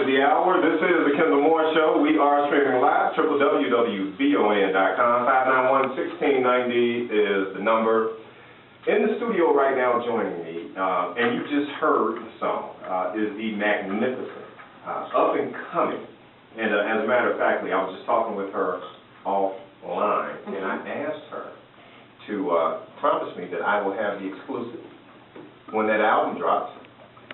to the hour. This is the Kendall Show. We are streaming live, www.Wvon.com. 591-1690 is the number. In the studio right now joining me, and you just heard the song, is the magnificent, up and coming. And as a matter of fact, I was just talking with her offline, and I asked her to promise me that I will have the exclusive when that album drops.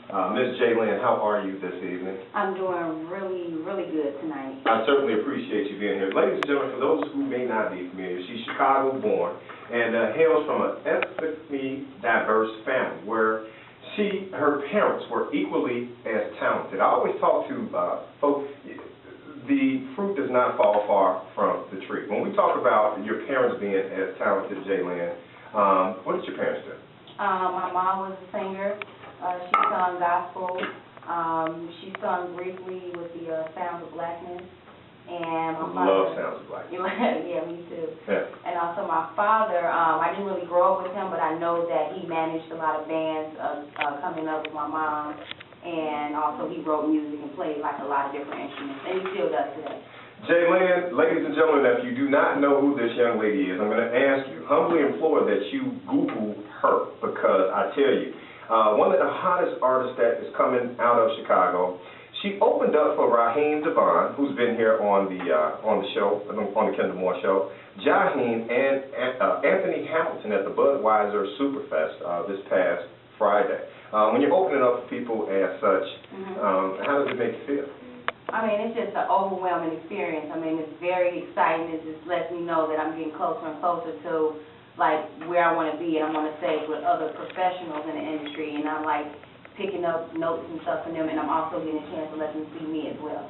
Ms. J-Lyn, how are you this evening? I'm doing really, really good tonight. I certainly appreciate you being here. Ladies and gentlemen, for those who may not be familiar, she's Chicago-born and hails from an ethnically diverse family where her parents were equally as talented. I always talk to folks, the fruit does not fall far from the tree. When we talk about your parents being as talented, J-Lyn, what did your parents do? My mom was a singer. She sung gospel. She sung briefly with the Sounds of Blackness. And my father, love Sounds of Blackness. Yeah, me too. Yeah. And also my father, I didn't really grow up with him, but I know that he managed a lot of bands coming up with my mom. And also he wrote music and played like a lot of different instruments. And he still does today. J-Lyn, ladies and gentlemen, if you do not know who this young lady is, I'm going to ask you, humbly implore that you Google her, because I tell you, one of the hottest artists that is coming out of Chicago. She opened up for Wvon, who's been here on the show, on the Kendall Show, Jaheim, and Anthony Hamilton at the Budweiser Superfest this past Friday. When you're opening up for people as such, how does it make you feel? I mean, it's just an overwhelming experience. I mean, it's very exciting. It just lets me know that I'm getting closer and closer to like where I want to be, and I'm on the stage with other professionals in the industry, and I'm like picking up notes and stuff from them, and I'm also getting a chance to let them see me as well.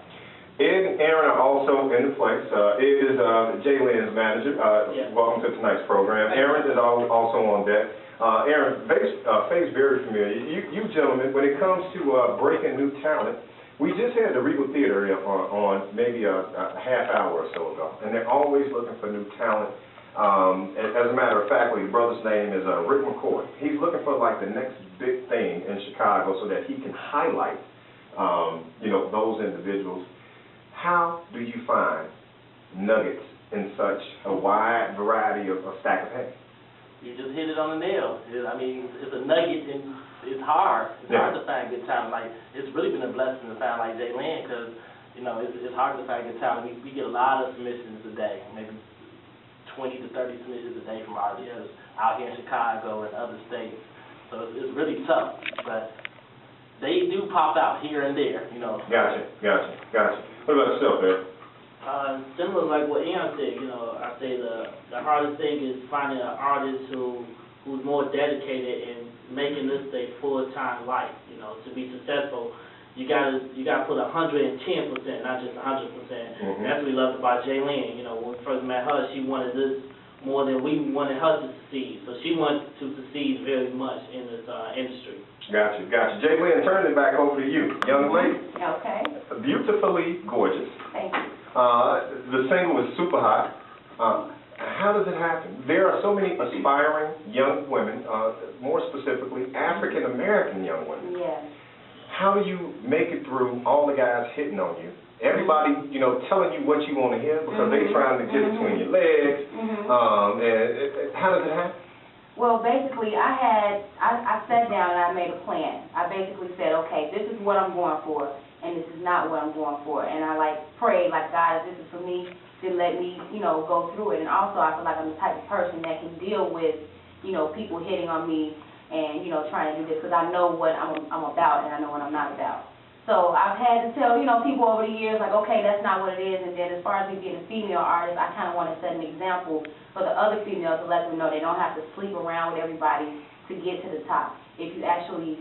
Ed and Aaron are also in the place. Ed is J-Lyn's manager. Yes. Welcome to tonight's program. Aaron is also on deck. Aaron, face very familiar. You gentlemen, when it comes to breaking new talent, we just had the Regal Theater on maybe a half hour or so ago, and they're always looking for new talent. As a matter of fact, the brother's name is Rick McCoy. He's looking for like the next big thing in Chicago so that he can highlight, those individuals. How do you find nuggets in such a wide variety of stack of hay? You just hit it on the nail. I mean, it's a nugget, and it's hard. It's hard to find good talent. Like, it's really been a blessing to find like J-Lyn, because it's hard to find good talent. We get a lot of submissions a day, maybe 20 to 30 submissions a day from artists out here in Chicago and other states. So it's really tough, but they do pop out here and there, Gotcha. What about yourself, Ed? Similar like what Aaron said, I say the hardest thing is finding an artist who's more dedicated and making this a full-time life. To be successful, you gotta put 110%, not just 100%. That's what we loved about J-Lyn. When we first met her, she wanted this more than we wanted her to succeed. So she wanted to succeed very much in this industry. Gotcha. J-Lyn, turning it back over to you, young lady. Okay. Beautifully gorgeous. Thank you. The single is super hot. How does it happen? There are so many aspiring young women, more specifically African-American young women. Yes. How do you make it through all the guys hitting on you? Everybody, telling you what you want to hear because they're trying to get between your legs. And how does it happen? Well, basically, I sat down and I made a plan. I basically said, okay, this is what I'm going for, and this is not what I'm going for. And I prayed, God, if this is for me, then let me, go through it. And also, I feel like I'm the type of person that can deal with, people hitting on me and, trying to do this, because I know what I'm about and I know what I'm not about. So I've had to tell, people over the years, okay, that's not what it is. And then as far as me being a female artist, I kind of want to set an example for the other females to let them know they don't have to sleep around with everybody to get to the top. If you actually